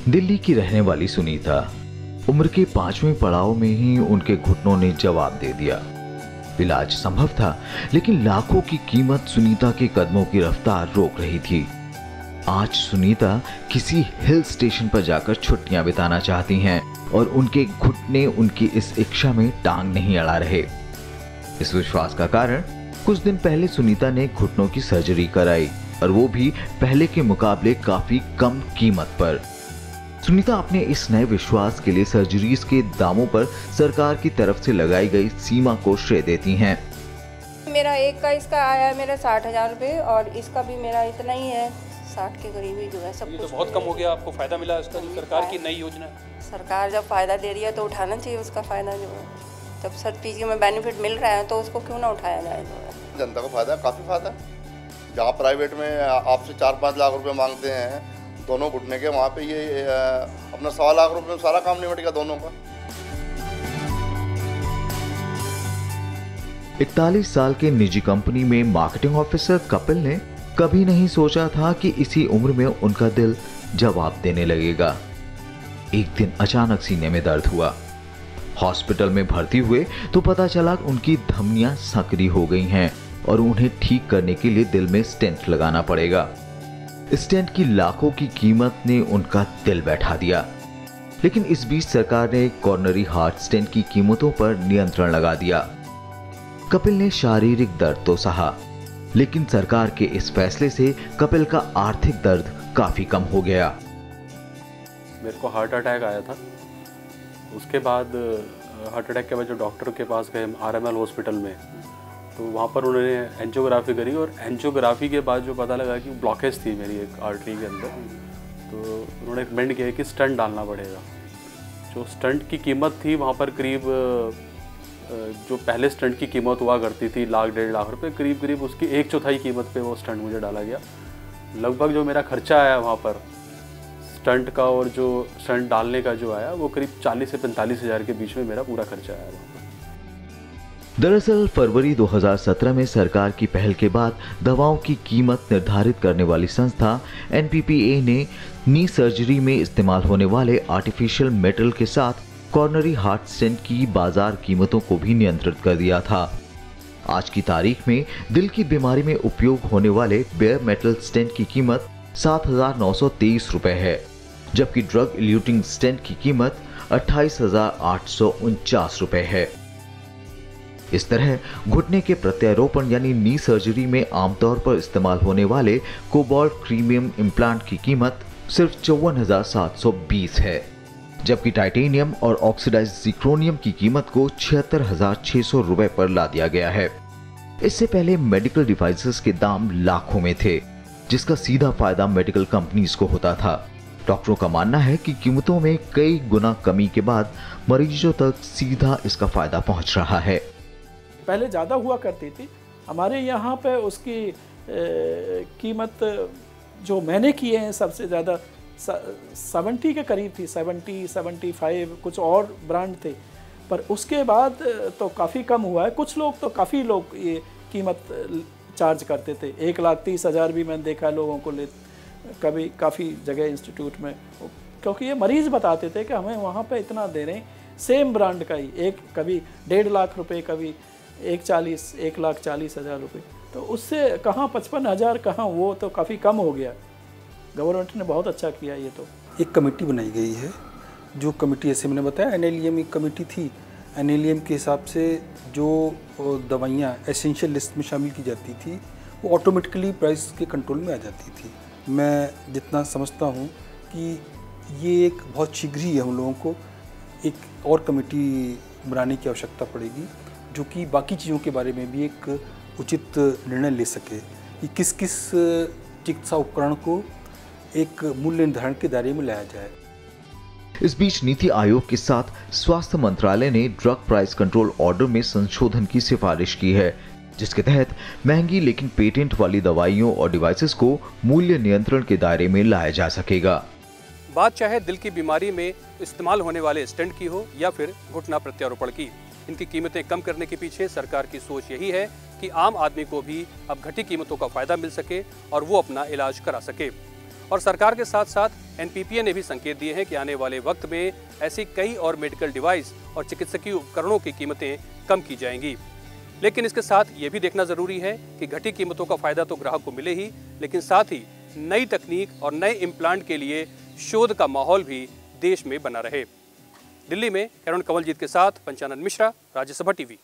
दिल्ली की रहने वाली सुनीता, उम्र के 5वें पड़ाव में ही उनके घुटनों ने जवाब दे दिया। इलाज संभव था, लेकिन लाखों की कीमत सुनीता के कदमों की रफ्तार रोक रही थी। आज सुनीता किसी हिल स्टेशन पर जाकर छुट्टियां बिताना चाहती हैं और उनके घुटने उनकी इस इच्छा में टांग नहीं अड़ा रहे। इस विश्वास का कारण कुछ दिन पहले सुनीता ने घुटनों की सर्जरी कराई, और वो भी पहले के मुकाबले काफी कम कीमत पर। सुनीता अपने इस नए विश्वास के लिए सर्जरीज के दामों पर सरकार की तरफ से लगाई गई सीमा को श्रेय देती हैं। मेरा एक का इसका आया मेरा 60,000 रुपये, और इसका भी मेरा इतना ही है, 60 के करीब ही जो है सब कुछ। तो बहुत कम हो गया, आपको फायदा मिला इसका? सरकार की नई योजना, सरकार जब फायदा दे रही है तो उठाना चाहिए उसका फायदा। जो है जब सब चीज़ में बेनिफिट मिल रहा है तो उसको क्यों ना उठाया जाए। जनता को फायदा, काफ़ी फायदा। जहाँ प्राइवेट में आपसे 4-5 लाख रुपए मांगते हैं दोनों घुटने के, वहाँ पे ये अपना 1.25 लाख रुपए में सारा काम निपट गया दोनों का। 41 साल के निजी कंपनी में मार्केटिंग ऑफिसर कपिल ने कभी नहीं सोचा था कि इसी उम्र में उनका दिल जवाब देने लगेगा। एक दिन अचानक सीने में दर्द हुआ। हॉस्पिटल में भर्ती हुए तो पता चला उनकी धमनियां संकरी हो गई हैं और उन्हें ठीक करने के लिए दिल में स्टेंट लगाना पड़ेगा। स्टेंट की लाखों की कीमत ने उनका दिल बैठा दिया, लेकिन इस बीच सरकार ने कॉर्नरी हार्ट स्टेंट की कीमतों पर नियंत्रण लगा दिया। कपिल ने शारीरिक दर्द तो सहा, लेकिन सरकार के इस फैसले से कपिल का आर्थिक दर्द काफी कम हो गया। मेरे को हार्ट अटैक आया था। उसके बाद हार्ट अटैक के बाद जो डॉक्टर के पास गए आरएमएल हॉस्पिटल में, तो वहाँ पर उन्होंने एंजियोग्राफी करी, और एंजियोग्राफी के बाद जो पता लगा कि ब्लॉकेज थी मेरी एक आर्टरी के अंदर, तो उन्होंने रिकमेंड किया कि स्टंट डालना पड़ेगा। जो स्टंट की कीमत थी वहाँ पर करीब, जो पहले स्टंट की कीमत हुआ करती थी 1.5 लाख रुपए, करीब उसकी 1/4 कीमत पे वो स्टंट मुझे डाला गया। लगभग जो मेरा खर्चा आया वहाँ पर स्टंट का और जो स्टंट डालने का जो आया, वो करीब 40 से 45 हज़ार के बीच में मेरा पूरा खर्चा आया वहाँ पर। दरअसल फरवरी 2017 में सरकार की पहल के बाद दवाओं की कीमत निर्धारित करने वाली संस्था एनपीपीए ने नी सर्जरी में इस्तेमाल होने वाले आर्टिफिशियल मेटल के साथ कॉर्नरी हार्ट स्टेंट की बाजार कीमतों को भी नियंत्रित कर दिया था। आज की तारीख में दिल की बीमारी में उपयोग होने वाले बेयर मेटल स्टेंट की कीमत 7,923 रुपए है, जबकि ड्रग इल्यूटिंग स्टेंट की कीमत 28,849 रुपए है। इस तरह घुटने के प्रत्यारोपण यानी नी सर्जरी में आमतौर पर इस्तेमाल होने वाले कोबाल्ट क्रीमियम इम्प्लांट की कीमत सिर्फ 54,720 है, जबकि टाइटेनियम और ऑक्सीडाइज्ड जिक्रोनियम की कीमत को 76,600 रुपए पर ला दिया गया है। इससे पहले मेडिकल डिवाइसेस के दाम लाखों में थे, जिसका सीधा फायदा मेडिकल कंपनीज को होता था। डॉक्टरों का मानना है कि कीमतों में कई गुना कमी के बाद मरीजों तक सीधा इसका फायदा पहुंच रहा है। पहले ज़्यादा हुआ करती थी हमारे यहाँ पे, उसकी कीमत जो मैंने किए हैं सबसे ज़्यादा 70 के करीब थी, 70, 75, कुछ और ब्रांड थे, पर उसके बाद तो काफ़ी कम हुआ है। कुछ लोग तो काफ़ी लोग ये कीमत चार्ज करते थे, 1,30,000 भी मैंने देखा लोगों को ले, कभी काफ़ी जगह इंस्टीट्यूट में, क्योंकि ये मरीज़ बताते थे कि हमें वहाँ पे इतना दे रहे हैं सेम ब्रांड का ही, एक कभी 1.5 लाख रुपए, कभी 1,40,000 रुपये, तो उससे कहाँ 55,000 कहाँ, वो तो काफ़ी कम हो गया। गवर्नमेंट ने बहुत अच्छा किया। ये तो एक कमेटी बनाई गई है, जो कमेटी ऐसे मैंने बताया एनएलईएम एक कमेटी थी। एनएलईएम के हिसाब से जो दवाइयाँ एसेंशियल लिस्ट में शामिल की जाती थी वो ऑटोमेटिकली प्राइस के कंट्रोल में आ जाती थी। मैं जितना समझता हूँ कि ये एक बहुत शीघ्र ही हम लोगों को एक और कमेटी बनाने की आवश्यकता पड़ेगी, जो कि बाकी चीज़ों के बारे में भी एक उचित निर्णय ले सके कि किस किस चिकित्सा उपकरण को एक मूल्य निर्धारण के दायरे में लाया जाए। इस बीच नीति आयोग के साथ स्वास्थ्य मंत्रालय ने ड्रग प्राइस कंट्रोल ऑर्डर में संशोधन की सिफारिश की है, जिसके तहत महंगी लेकिन पेटेंट वाली दवाइयों और डिवाइसेस को मूल्य नियंत्रण के दायरे में लाया जा सकेगा। बात चाहे दिल की बीमारी में इस्तेमाल होने वाले स्टेंट की हो या फिर घुटना प्रत्यारोपण की, इनकी कीमतें कम करने के पीछे सरकार की सोच यही है कि आम आदमी को भी अब घटी कीमतों का फायदा मिल सके और वो अपना इलाज करा सके। और सरकार के साथ साथ एनपीपीए ने भी संकेत दिए हैं कि आने वाले वक्त में ऐसी कई और मेडिकल डिवाइस और चिकित्सकीय उपकरणों की कीमतें कम की जाएंगी। लेकिन इसके साथ ये भी देखना जरूरी है कि घटी कीमतों का फायदा तो ग्राहक को मिले ही, लेकिन साथ ही नई तकनीक और नए इम्प्लांट के लिए शोध का माहौल भी देश में बना रहे। दिल्ली में कैमरामैन कमलजीत के साथ पंचानन मिश्रा, राज्यसभा टीवी।